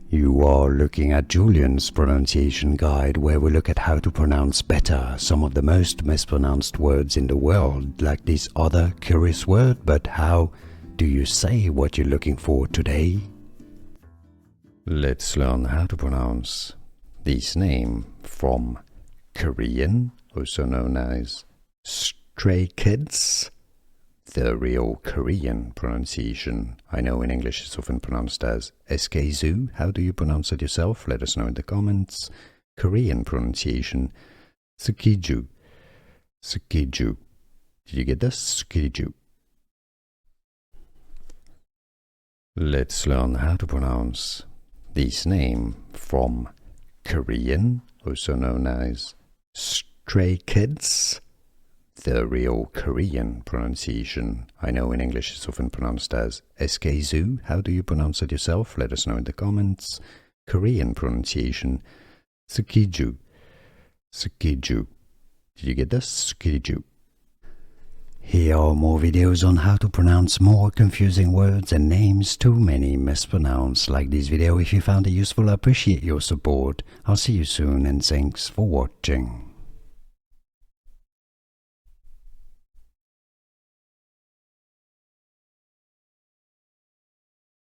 You are looking at Julian's pronunciation guide, where we look at how to pronounce better some of the most mispronounced words in the world, like this other curious word. But how do you say what you're looking for today? Let's learn how to pronounce this name from Korean, also known as Stray Kids. The real Korean pronunciation. I know in English it's often pronounced as skzoo. How do you pronounce it yourself? Let us know in the comments. Korean pronunciation, skzoo. Skzoo. Did you get this? Skzoo. Let's learn how to pronounce this name from Korean, also known as Stray Kids. The real Korean pronunciation. I know in English it's often pronounced as skzoo. How do you pronounce it yourself? Let us know in the comments. Korean pronunciation, skzoo. Skzoo. Did you get this? Skzoo. Here are more videos on how to pronounce more confusing words and names too many mispronounced. Like this video if you found it useful. I appreciate your support. I'll see you soon and thanks for watching.